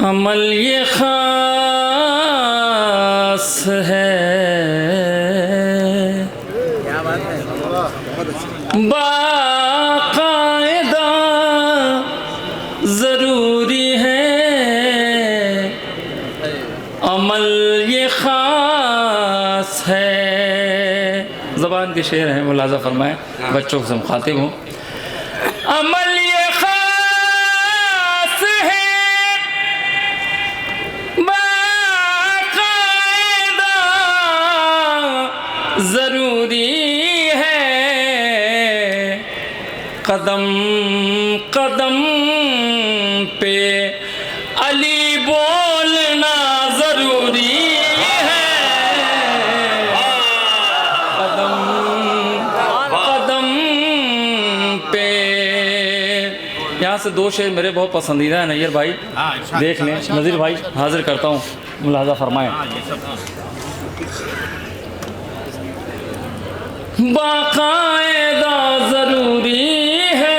अमल ये खास है, बाकायदा ज़रूरी है। अमल ये खास है। ज़बान के शेर हैं, मुलाज़ा फरमाएं, बच्चों से मुखातिब हूँ। अमल ये खास है, बाकायदा ज़रूरी है। कदम कदम पे अली बोलना ज़रूरी है। कदम कदम पे। यहाँ से दो शेर मेरे बहुत पसंदीदा है नैयर भाई, देख लें। नज़ीर भाई हाजिर करता हूँ, मुलाज़ा फरमाएं। बाकायदा ज़रूरी है,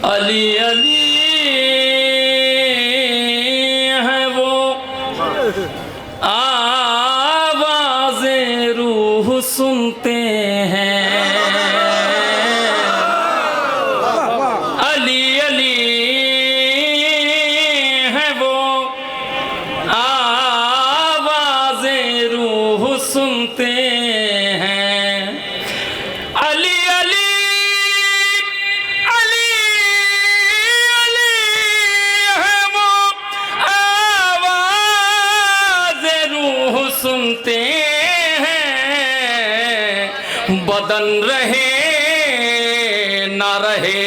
अली अली है वो आवाज़ें रूह सुनते हैं। अली अली है वो आवाज़ें रूह सुनते हैं। अली अली अली अली है वो आवाज़ें रूह सुनते हैं। बदन रहे ना रहे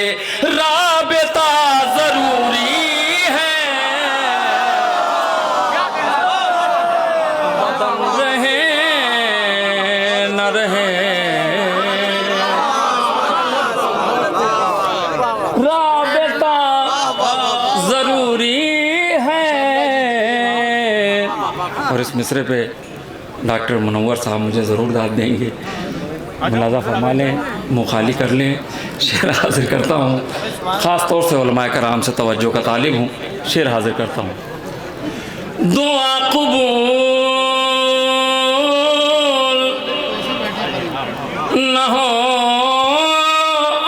राबिता ज़रूरी है। बदन रहे न रहे राबिता ज़रूरी है। और इस मिसरे पे डॉक्टर मुनव्वर साहब मुझे ज़रूर दाद देंगे, मुलाज़ा फरमा लें, मुखाली कर लें। शेर हाजिर करता हूँ, ख़ास तौर से उलमाए कराम से तवज्जो का तालिब हूँ। शेर हाजिर करता हूँ। दुआ कबूल न हो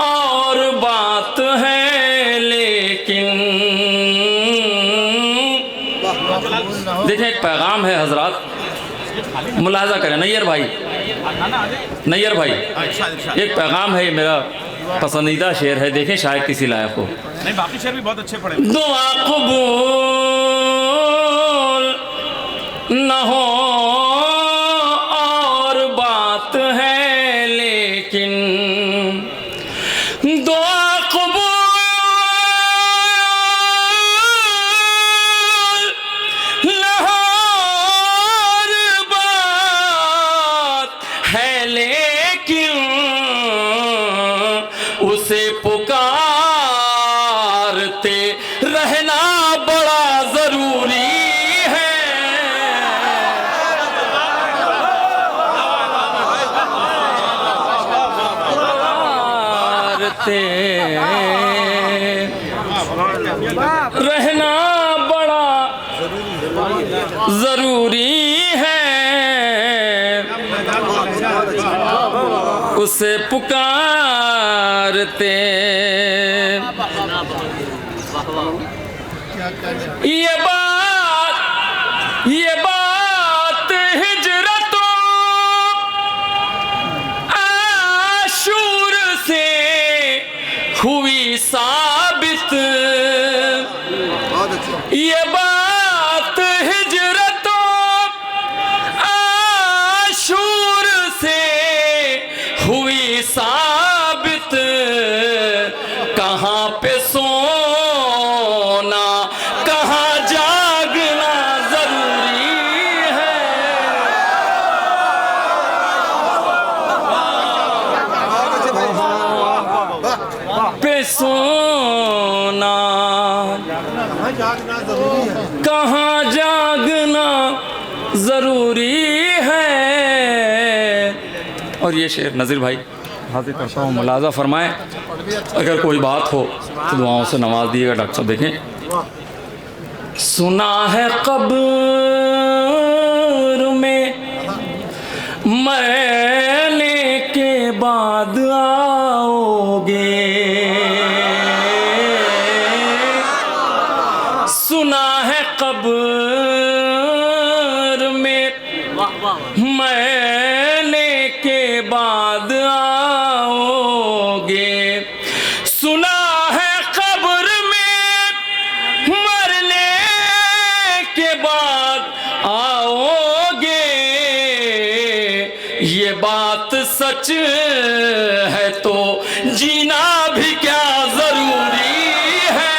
और बात है, लेकिन देखिए एक पैगाम है हजरात, मुलाज़ा करें। नैयर भाई, नैयर भाई, एक पैगाम है, मेरा पसंदीदा शेर है, देखें शायद किसी लायक हो। नहीं, बाकी शेर भी बहुत अच्छे पढ़े। दुआ कबूल न हो और बात है, लेकिन दुआ कबूल न हो और बात है, लेकिन उसे पुकारते रहना बड़ा ज़रूरी है। पुकारते रहना बड़ा ज़रूरी है। उसे पुकारते ये बात हिजरतों आशूर से हुई साबित। ये बात हिजरतों आशूर से हुई साबित। कहाँ पे सोना कहाँ जागना ज़रूरी है। पे सोना कहाँ जागना ज़रूरी है। और ये शेर नज़ीर भाई हाजिर करता हूँ, मुलाज़ा फरमाएं। अगर कोई बात हो तो दुआओं से नवाज दिएगा डॉक्टर साहब। देखें, सुना है कब्र में मरने के बाद आओगे, सुना है कब्र में मरने के बाद आओगे, सुना है कब्र में मरने के बाद आओगे, ये बात सच है तो जीना भी क्या जरूरी है,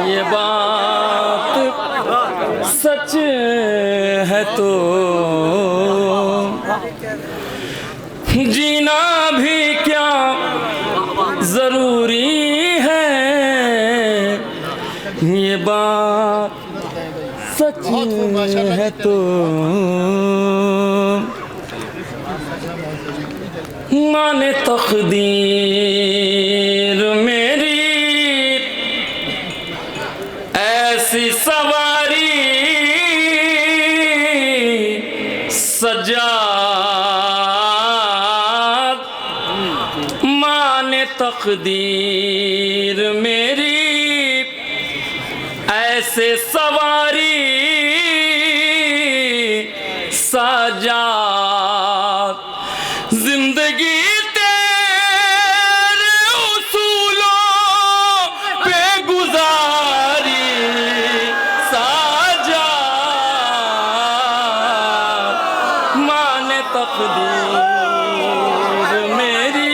ये बात सच है तो जीना भी क्या जरूरी है, ये बात सच है तो माने तकदीर मेरी ऐसी सवारी सजा, माने तकदीर मेरी ऐसे सवारी सजा, जिंदगी तेरे उसूलों पे गुजारी साजा, माने तकदीर मेरी।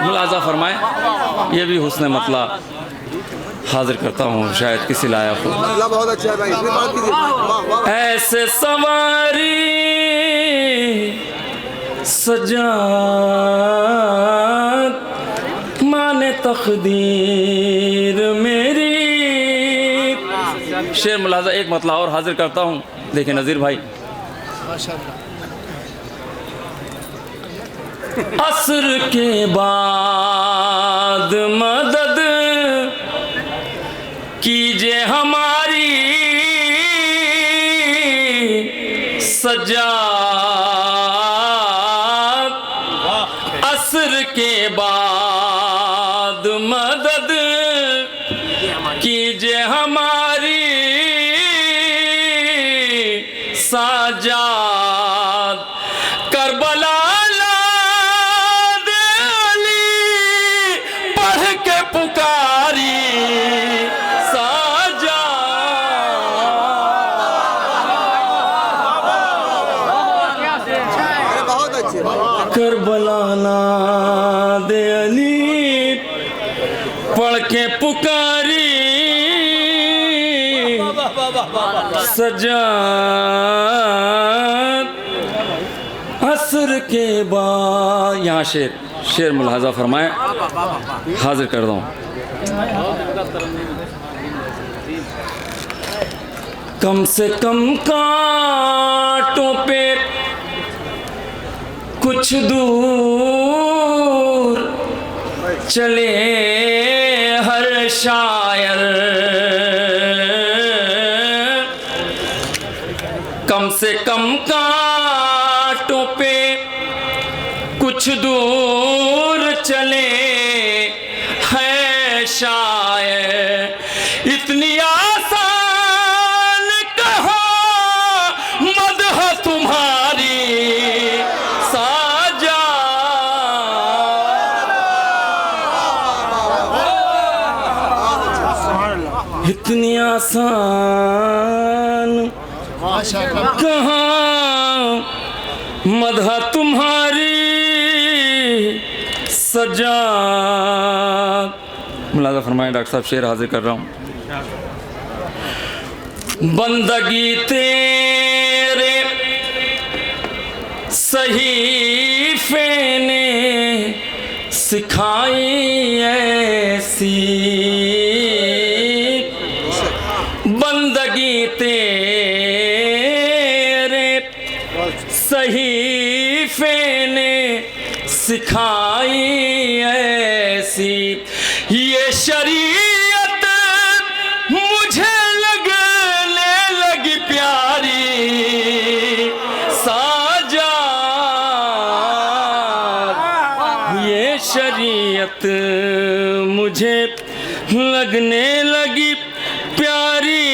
मुलाजा फरमाए, ये भी हुस्न मतला हाजिर करता हूँ, शायद किसी लायक हो। बहुत अच्छा है भाई, बात कीजिए। वाह वाह। ऐसे सवारी सजा, माने तकदीर मेरी। शेर मुलाजा एक मतला और हाजिर करता हूँ, देखिए नज़ीर भाई। असर के बाद मदद कीजिए हमारी सजाद, असर के बाद मदद कीजिए हमारी सजाद, करबला दे अली पढ़ के पुकारी करबला दे अली पढ़ के पुकारी सजाद, असर के बाद। यहाँ शेर मुलाजा फरमाए, हाजिर कर दूँ। कम से कम कांटों पे कुछ दूर चले हर शायर, कम से कम कांटों पे कुछ दूर चले हैं शायर, इतनी आसान कहाँ मदह तुम्हारी साजा, इतनी आसान कहाँ मदह तुम्हारी सजा। मुलाजा फरमाए डॉक्टर साहब, शेर हाजिर कर रहा हूँ। बंदगी तेरे सहीफे ने सिखाई ऐसी, बंदगी तेरे सही सिखाई ऐसी ये शरीयत मुझे लगने लगी प्यारी साजाद, ये शरीयत मुझे लगने लगी प्यारी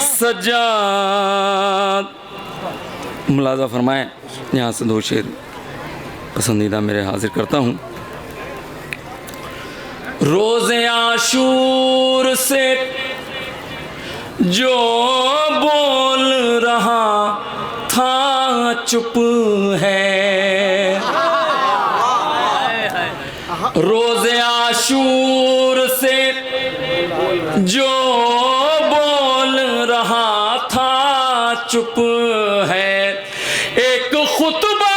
सजाद। मुलाजा फरमाएं, यहाँ से दो शेर पसंदीदा मेरे हाजिर करता हूँ। रोज़े आशूर से जो बोल रहा था चुप है, रोज़े आशूर से जो बोल रहा था चुप है, एक खुतबा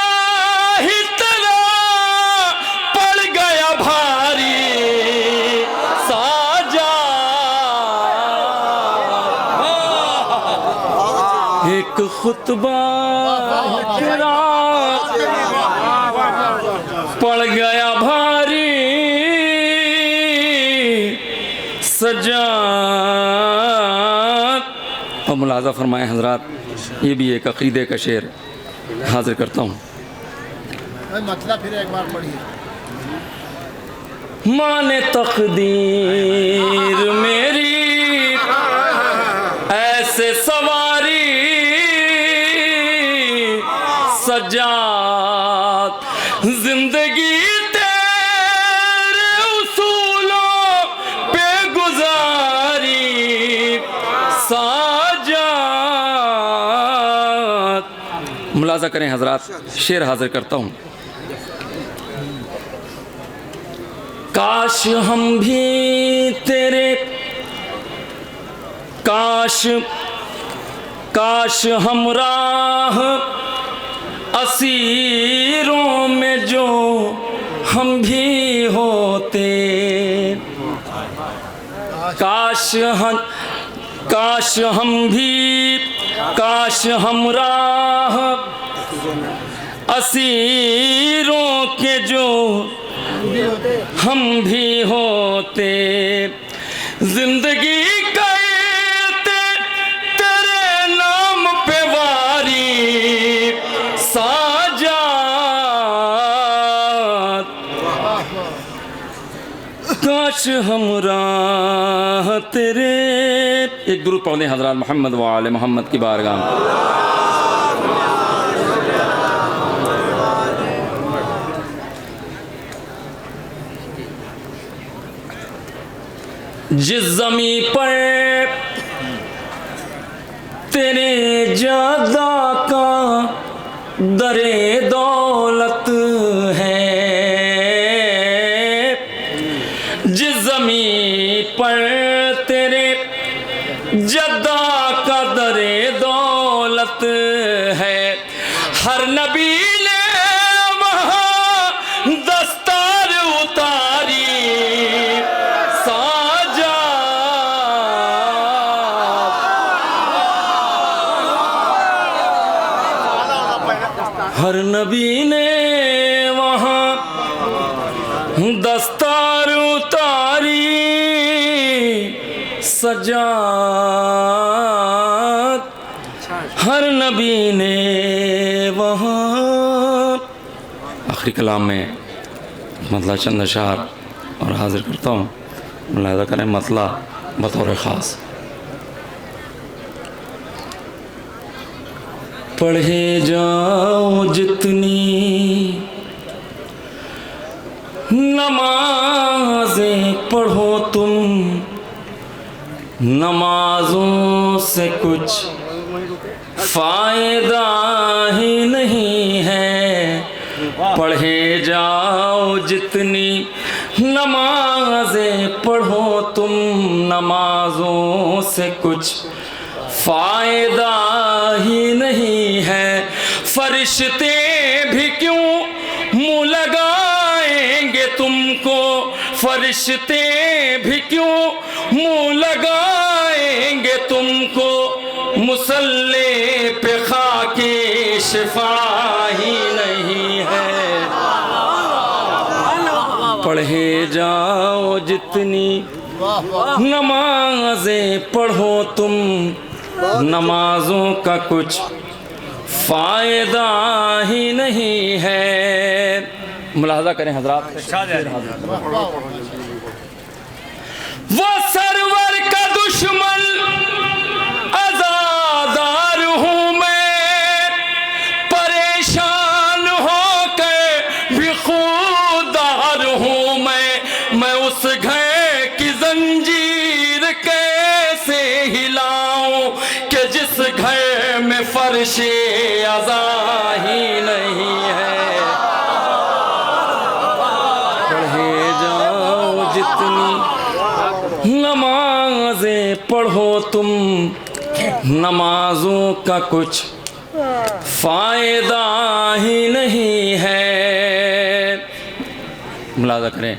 ही तेरा पड़ गया भारी साजा, एक खुतबा तेरा पड़ गया भारी सजा। और मुलाजा फरमाए हजरात, ये भी एक अकीदे का शेर हाजिर करता हूँ। मतलब फिर एक बार पढ़िए। माने तकदीर मेरी ऐसे सवारी सजात, जिंदगी तेरे उसूलों पे गुजारी साजात। मुलाजा करें हजरात, शेर हाजिर करता हूँ। काश हम भी तेरे, काश हम राह असीरों में जो हम भी होते, काश हम राह असीरों के जो हम भी होते, जिंदगी कहते तेरे नाम पे वारी साजात, काश हम राह तेरे। एक दुरूद पढ़ दें हज़रात मोहम्मद व आले मोहम्मद की बारगाह में। जिस ज़मी पर तेरे जादा का दरे दौलत है, जिस ज़मी पर तेरे जद्दा का दरे दौलत है, हर नबी ने वहाँ दस्तार उतारी हर नबी ने वहाँ दस्तार उतारी सजात, हर नबी ने वहाँ। आखिरी कलाम में मतलब चंद अशार और हाजिर करता हूँ, मुलाहिज़ा करें मतला बतौर ख़ास। पढ़े जाओ जितनी नमाज़ें पढ़ो तुम, नमाज़ों से कुछ फ़ायदा ही नहीं है। पढ़े जाओ जितनी नमाज़ें पढ़ो तुम, नमाज़ों से कुछ फ़ायदा ही नहीं है। फरिश्ते भी क्यों मुँह लगाएंगे तुमको, फरिश्ते भी क्यों मुँह लगाएंगे तुमको, मुसल्ले पे खाके शिफा ही नहीं पढ़े जाओ जितनी नमाजें पढ़ो तुम, नमाजों का कुछ फ़ायदा ही नहीं है। मुलाहज़ा करें हज़रात, वो सरवर का दुश्मन आज़ादार हूँ मैं, परेशान होकर भी खुददार हूँ मैं उस घर की जंजीर कैसे हिलाऊं कि जिस घर में फर्शे अज़ा ही नहीं है। पढ़े जाओ जितनी नमाजें पढ़ो तुम, नमाजों का कुछ फ़ायदा ही नहीं है। मुलाज़ा करें,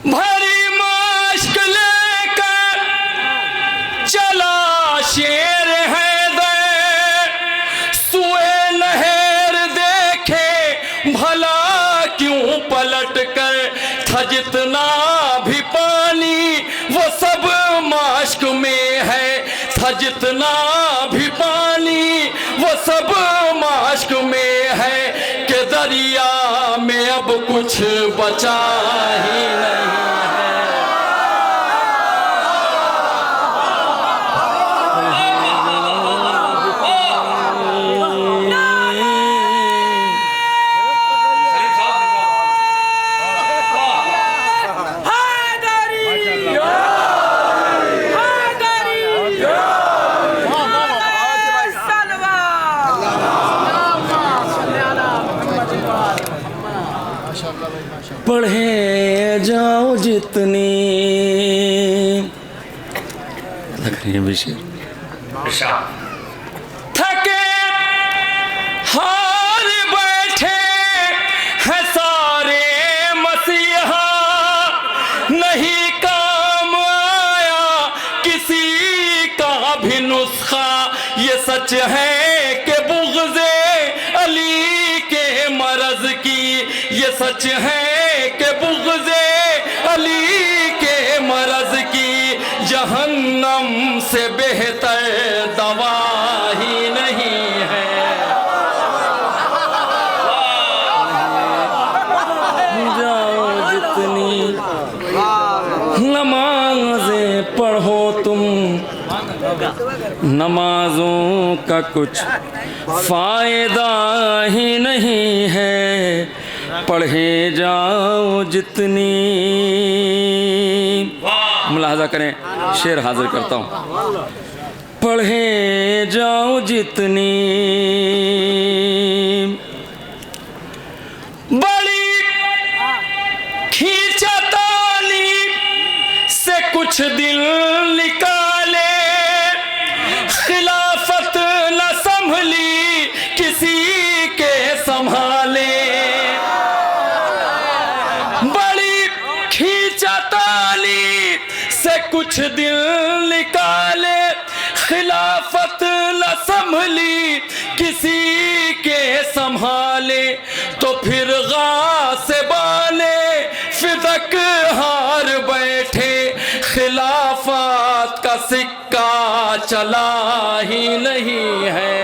भरी मश्क लेकर चला शेर हैदर, सुए नहर देखे भला क्यों पलट कर, था जितना भी पानी वो सब माश्क में है, था जितना भी पानी वो सब माश्क में है, कि दरिया में अब कुछ बचा ही नहीं है। पढ़े जाओ जितनी थके हार बैठे हैं सारे मसीहा, नहीं काम आया किसी का भी नुस्खा। ये सच है कि बुग़्ज़े अली के मरज़ की, ये सच है कि बुग़्ज़े अली के मरज़ की, जहन्नम से बेहतर दवा ही नहीं है। जाओ जितनी नमाज़ें पढ़ो तुम, नमाजों का कुछ फ़ायदा ही नहीं है। पढ़े जाओ जितनी, मुलाहज़ा करें, शेर हाजिर करता हूँ। पढ़े जाओ जितनी बड़ी खींचतानी से कुछ दिल निकाले, खिलाफत न संभली किसी के संभाले। बड़ी खींचतानी से कुछ दिल निकाले, खिलाफत न संभली किसी के संभाले। तो फिर गासिबाने फिदक हार बैठे, खिलाफत का सिक्का चला ही नहीं है।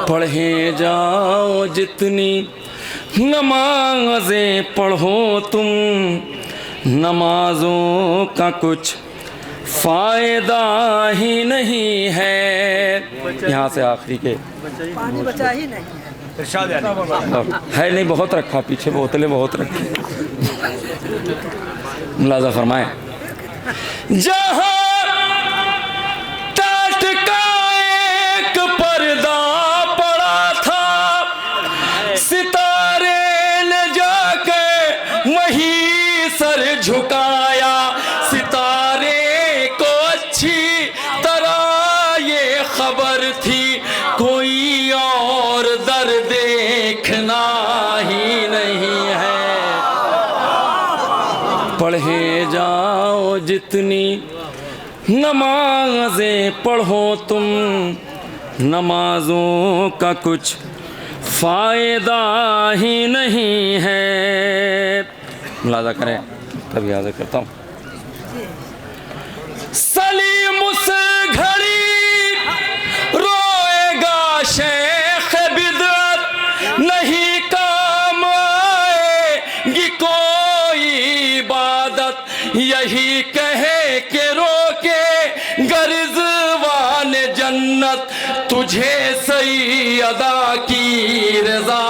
पढ़े जाओ जितनी नमाज़ें पढ़ो तुम, नमाजों का कुछ फ़ायदा ही नहीं है। यहाँ से आखिरी के पानी बचा ही नहीं है नहीं, बहुत रखा पीछे, बोतलें बहुत रखी। मुलाज़ा फरमाए, जहाँ टाट का एक पर्दा पड़ा था, सितारे ने जाके वहीं सर झुकाया। सितारे को अच्छी तरह ये खबर थी, कोई और दर देखना ही नहीं है। पढ़े जाओ जितनी नमाज़ें पढ़ो तुम, नमाजों का कुछ फ़ायदा ही नहीं है। मुलाज़ा करें, तभी याद करता हूँ। सलीम उस घड़ी रोएगा शेख बिदअत, नहीं काम आएगी कोई इबादत, यही कहे के रोके गर्ज़वान जन्नत, तुझे सही अदा की रज़ा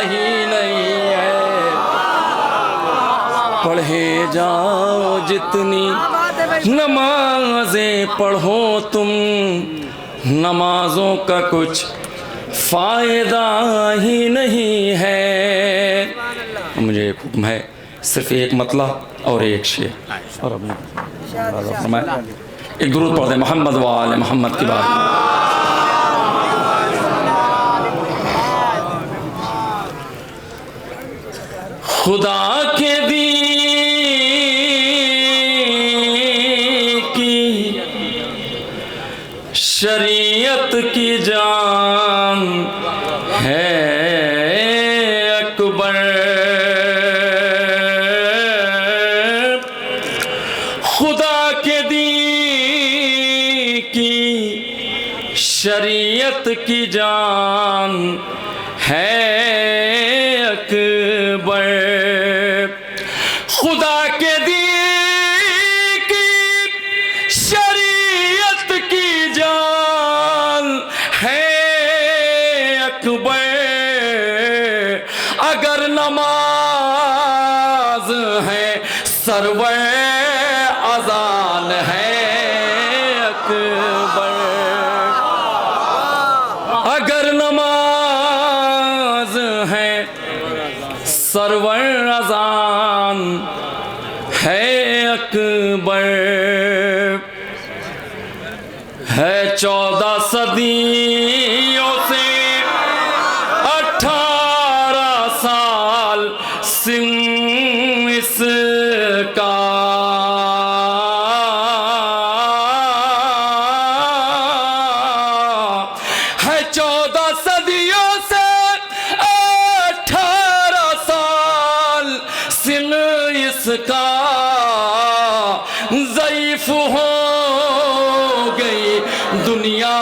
ही नहीं है। पढ़े जाओ जितनी नमाज़ें पढ़ो तुम, नमाज़ों का कुछ फ़ायदा ही नहीं है। मुझे हुक्म है सिर्फ एक मतला और एक शेर, और अपने फरमाया एक दुरूद पढ़ दे मोहम्मद वाले मोहम्मद की बात। खुदा के दीन की शरीयत की जान है अकबर, खुदा के दीन की शरीयत की जान है अकबर, खुदा के दीन की शरीयत की जान है अकबर। अगर नमाज है सरवर अजान है अकबर, अगर नमाज है सरवर अजान है अकबर। है 14 सदियों से 18 साल सिम इसका, है 14 सदियों से 18 साल सिन इसका, ज़ईफ़ हो गई दुनिया